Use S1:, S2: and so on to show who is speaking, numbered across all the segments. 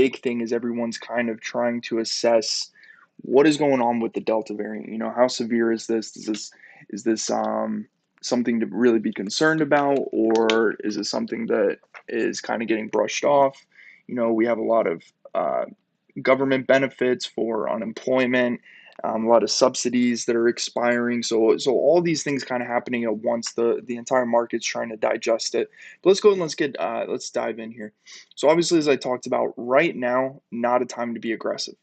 S1: big thing is everyone's kind of trying to assess what is going on with the Delta variant. You know, how severe is this? Is this something to really be concerned about, or is it something that is kind of getting brushed off? You know, we have a lot of government benefits for unemployment, a lot of subsidies that are expiring. So all these things kind of happening at once. The entire market's trying to digest it. But let's go and let's dive in here. So obviously, as I talked about, right now, not a time to be aggressive.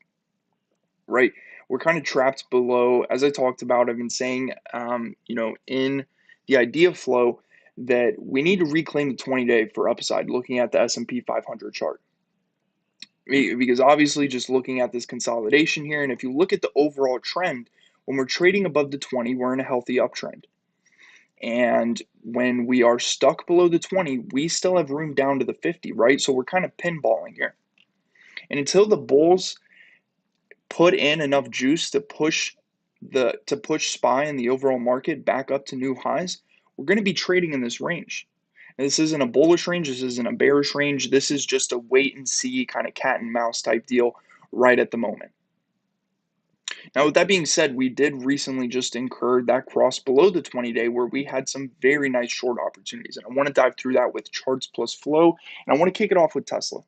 S1: Right, we're kind of trapped below. As I talked about, I've been saying, in the idea flow that we need to reclaim the 20-day for upside. Looking at the S&P 500 chart. Because obviously just looking at this consolidation here, and if you look at the overall trend, when we're trading above the 20, we're in a healthy uptrend. And when we are stuck below the 20, we still have room down to the 50, right? So we're kind of pinballing here. And until the bulls put in enough juice to push SPY and the overall market back up to new highs, we're going to be trading in this range. This isn't a bullish range. This isn't a bearish range. This is just a wait and see kind of cat and mouse type deal right at the moment. Now, with that being said, we did recently just incur that cross below the 20-day where we had some very nice short opportunities. And I want to dive through that with charts plus flow. And I want to kick it off with Tesla.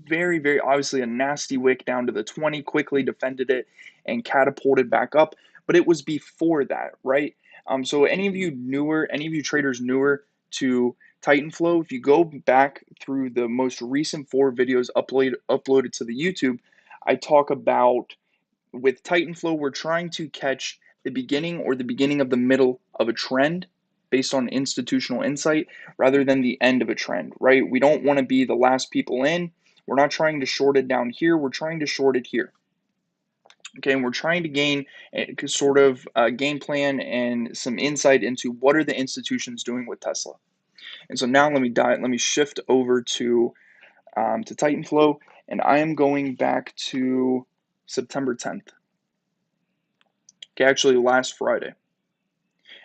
S1: Very, very obviously a nasty wick down to the 20, quickly defended it and catapulted back up. But it was before that, right? So any of you traders newer to TitanFlow, if you go back through the most recent 4 videos uploaded to the YouTube, I talk about with TitanFlow, we're trying to catch the beginning or the beginning of the middle of a trend based on institutional insight rather than the end of a trend, right? We don't want to be the last people in. We're not trying to short it down here. We're trying to short it here. Okay, and we're trying to gain a sort of game plan and some insight into what are the institutions doing with Tesla. And so now let me shift over to TitanFlow, and I am going back to September 10th. Okay, actually last Friday.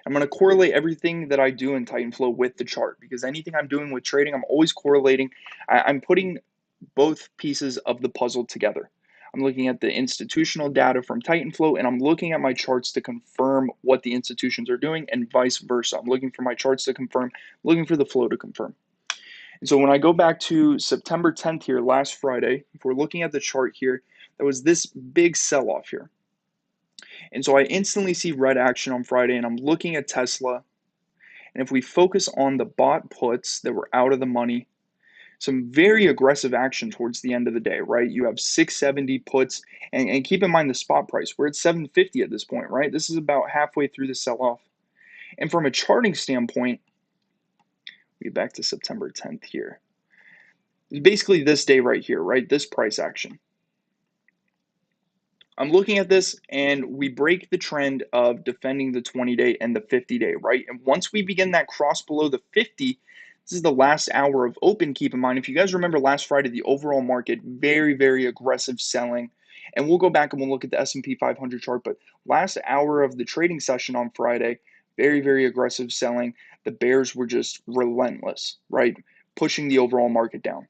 S1: I'm going to correlate everything that I do in TitanFlow with the chart because anything I'm doing with trading, I'm always correlating. I'm putting both pieces of the puzzle together. I'm looking at the institutional data from TitanFlow and I'm looking at my charts to confirm what the institutions are doing and vice versa. I'm looking for my charts to confirm, looking for the flow to confirm. And so when I go back to September 10th here, last Friday, if we're looking at the chart here, there was this big sell-off here. And so I instantly see red action on Friday and I'm looking at Tesla. And if we focus on the bought puts that were out of the money, some very aggressive action towards the end of the day, right? You have 670 puts, and keep in mind the spot price. We're at 750 at this point, right? This is about halfway through the sell-off. And from a charting standpoint, we get back to September 10th here. Basically this day right here, right? This price action. I'm looking at this and we break the trend of defending the 20-day and the 50-day, right? And once we begin that cross below the 50, this is the last hour of open. Keep in mind, if you guys remember last Friday, the overall market, very, very aggressive selling. And we'll go back and we'll look at the S&P 500 chart. But last hour of the trading session on Friday, very, very aggressive selling. The bears were just relentless, right? Pushing the overall market down.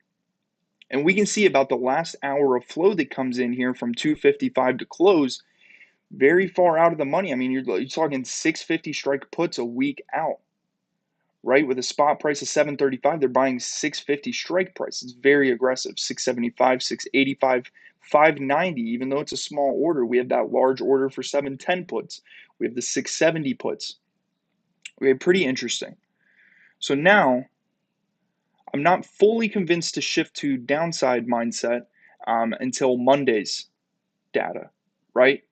S1: And we can see about the last hour of flow that comes in here from 255 to close, very far out of the money. I mean, you're talking 650 strike puts a week out, right? With a spot price of 735, they're buying 650 strike price. It's very aggressive. 675, 685, 590, even though it's a small order. We have that large order for 710 puts. We have the 670 puts. Okay, pretty interesting. So now I'm not fully convinced to shift to downside mindset until Monday's data, right?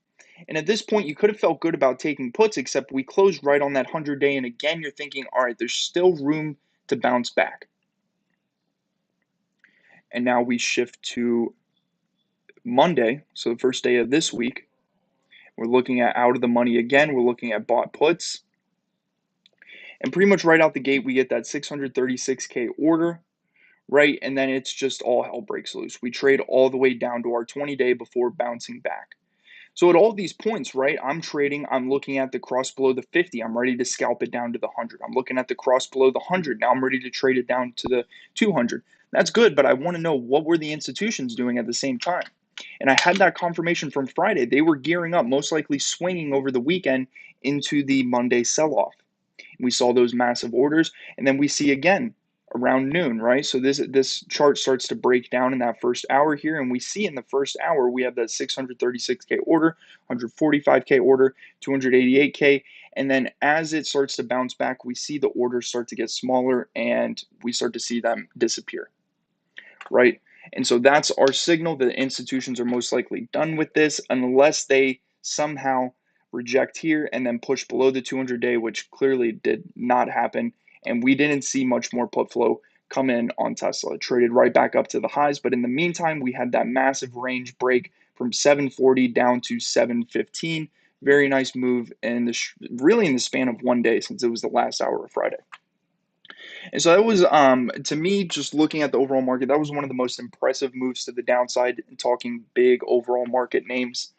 S1: And at this point, you could have felt good about taking puts, except we closed right on that 100-day. And again, you're thinking, all right, there's still room to bounce back. And now we shift to Monday, so the first day of this week. We're looking at out of the money again. We're looking at bought puts. And pretty much right out the gate, we get that 636K order. Right, and then it's just all hell breaks loose. We trade all the way down to our 20-day before bouncing back. So at all these points, right, I'm trading, I'm looking at the cross below the 50. I'm ready to scalp it down to the 100. I'm looking at the cross below the 100. Now I'm ready to trade it down to the 200. That's good, but I want to know what were the institutions doing at the same time. And I had that confirmation from Friday. They were gearing up, most likely swinging over the weekend into the Monday sell off. We saw those massive orders, and then we see again around noon, right? So this chart starts to break down in that first hour here, and we see in the first hour we have that 636K order, 145K order, 288K, and then as it starts to bounce back, we see the orders start to get smaller, and we start to see them disappear, right? And so that's our signal that institutions are most likely done with this unless they somehow reject here and then push below the 200-day, which clearly did not happen. And we didn't see much more put flow come in on Tesla. It traded right back up to the highs. But in the meantime, we had that massive range break from 740 down to 715. Very nice move, and really in the span of one day since it was the last hour of Friday. And so that was, to me, just looking at the overall market, that was one of the most impressive moves to the downside, and talking big overall market names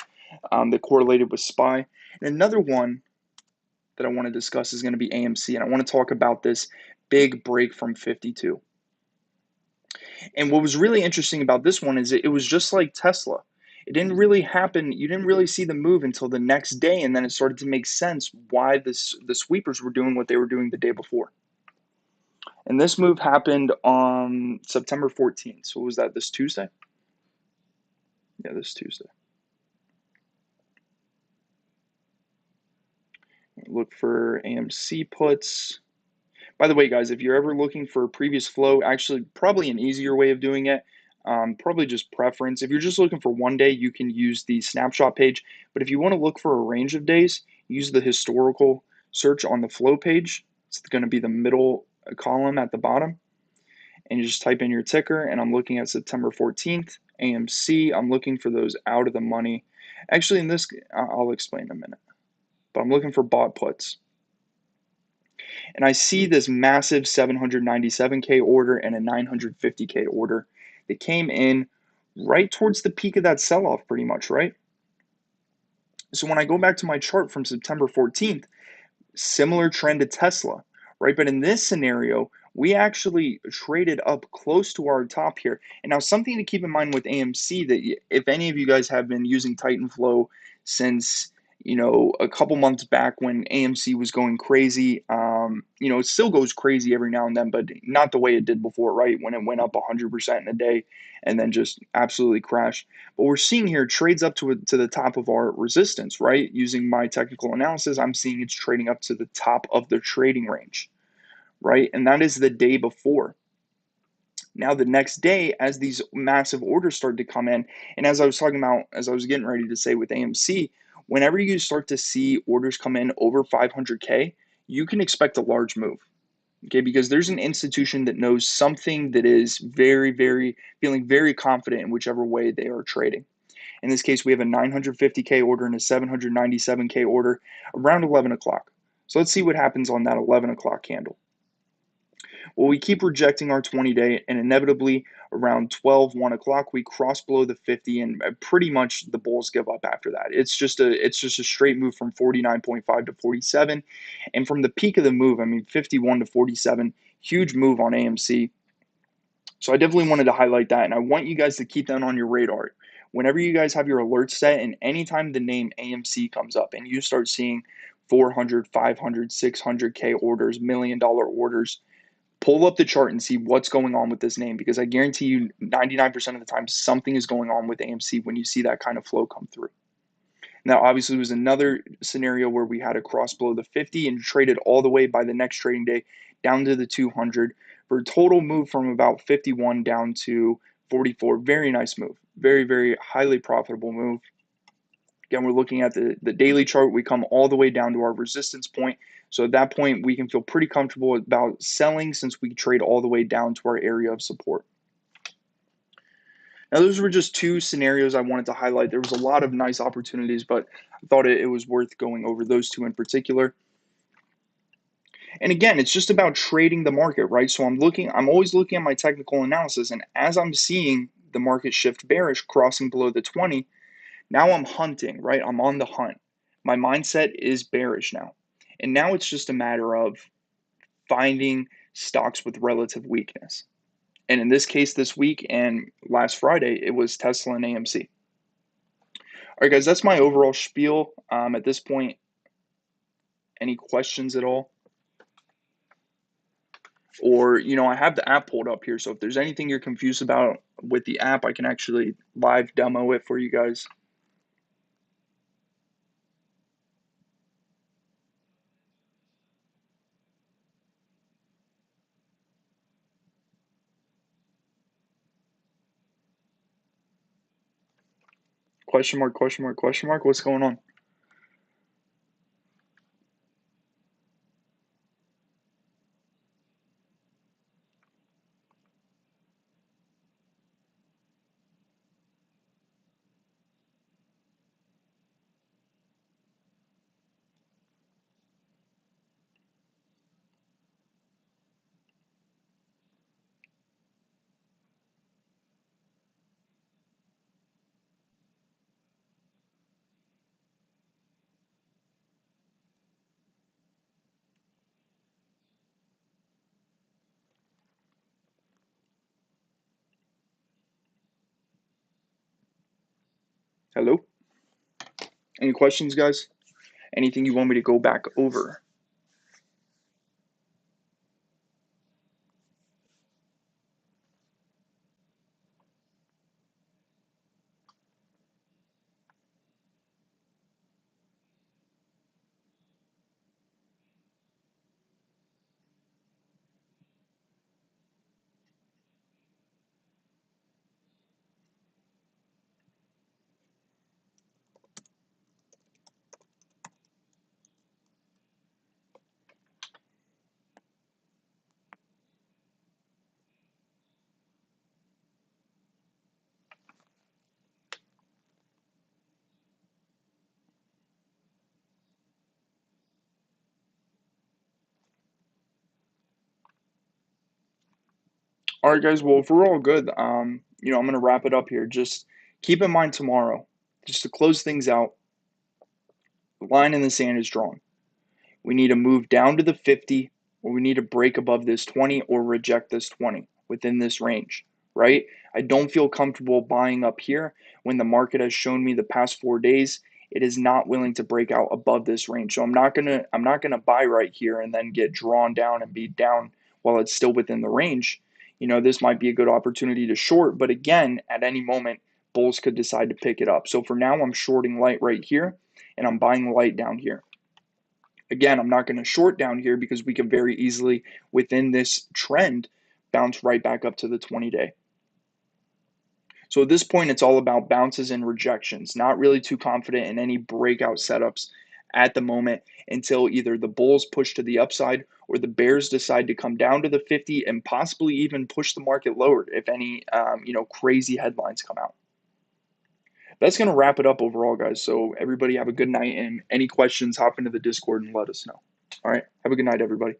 S1: that correlated with SPY. And another one that I want to discuss is going to be AMC, and I want to talk about this big break from 52. And what was really interesting about this one is it was just like Tesla. It didn't really happen. You didn't really see the move until the next day, and then it started to make sense why the sweepers were doing what they were doing the day before. And this move happened on September 14th. So what was that, this Tuesday? Yeah, this Tuesday. Look for AMC puts. By the way, guys, if you're ever looking for a previous flow, actually probably an easier way of doing it, probably just preference. If you're just looking for one day, you can use the snapshot page. But if you want to look for a range of days, use the historical search on the flow page. It's going to be the middle column at the bottom. And you just type in your ticker, and I'm looking at September 14th, AMC. I'm looking for those out of the money. Actually, in this, I'll explain in a minute. But I'm looking for bought puts. And I see this massive 797K order and a 950K order that came in right towards the peak of that sell-off pretty much, right? So when I go back to my chart from September 14th, similar trend to Tesla, right? But in this scenario, we actually traded up close to our top here. And now something to keep in mind with AMC, that if any of you guys have been using TitanFlow since, a couple months back when AMC was going crazy, it still goes crazy every now and then, but not the way it did before, right? When it went up 100% in a day and then just absolutely crashed. But we're seeing here trades up to the top of our resistance, right? Using my technical analysis, I'm seeing it's trading up to the top of the trading range, right? And that is the day before. Now, the next day, as these massive orders started to come in, and as I was talking about, as I was getting ready to say with AMC, whenever you start to see orders come in over 500K, you can expect a large move. Okay, because there's an institution that knows something that is feeling very confident in whichever way they are trading. In this case, we have a 950K order and a 797K order around 11 o'clock. So let's see what happens on that 11 o'clock candle. Well, we keep rejecting our 20-day, and inevitably around 1 o'clock, we cross below the 50, and pretty much the bulls give up after that. It's just a straight move from 49.5 to 47, and from the peak of the move, 51 to 47, huge move on AMC. So I definitely wanted to highlight that, and I want you guys to keep that on your radar. Whenever you guys have your alerts set, and anytime the name AMC comes up and you start seeing 400, 500, 600K orders, $1 million orders, pull up the chart and see what's going on with this name, because I guarantee you 99% of the time something is going on with AMC when you see that kind of flow come through. Now, obviously, there was another scenario where we had a cross below the 50 and traded all the way by the next trading day down to the 200 for a total move from about 51 down to 44. Very nice move. Very, very highly profitable move. Again, we're looking at the daily chart. We come all the way down to our resistance point. So at that point, we can feel pretty comfortable about selling since we trade all the way down to our area of support. Now, those were just two scenarios I wanted to highlight. There was a lot of nice opportunities, but I thought it was worth going over those two in particular. And again, it's just about trading the market, right? So I'm always looking at my technical analysis, and as I'm seeing the market shift bearish, crossing below the 20, now I'm hunting, right? I'm on the hunt. My mindset is bearish now. And now it's just a matter of finding stocks with relative weakness. And in this case, this week and last Friday, it was Tesla and AMC. All right, guys, that's my overall spiel. At this point, any questions at all? Or, I have the app pulled up here. So if there's anything you're confused about with the app, I can actually live demo it for you guys. Question mark, question mark, question mark. What's going on? Hello? Any questions, guys? Anything you want me to go back over? All right, guys. Well, if we're all good, I'm gonna wrap it up here. Just keep in mind tomorrow, just to close things out, the line in the sand is drawn. We need to move down to the 50, or we need to break above this 20 or reject this 20 within this range, right? I don't feel comfortable buying up here when the market has shown me the past 4 days it is not willing to break out above this range. So I'm not gonna buy right here and then get drawn down and be down while it's still within the range. This might be a good opportunity to short, but again, at any moment, bulls could decide to pick it up. So for now, I'm shorting light right here and I'm buying light down here. Again, I'm not going to short down here because we can very easily, within this trend, bounce right back up to the 20-day. So at this point, it's all about bounces and rejections. Not really too confident in any breakout setups at the moment until either the bulls push to the upside or the bears decide to come down to the 50 and possibly even push the market lower if any, crazy headlines come out. That's going to wrap it up overall, guys. So everybody have a good night, and any questions, hop into the Discord and let us know. All right. Have a good night, everybody.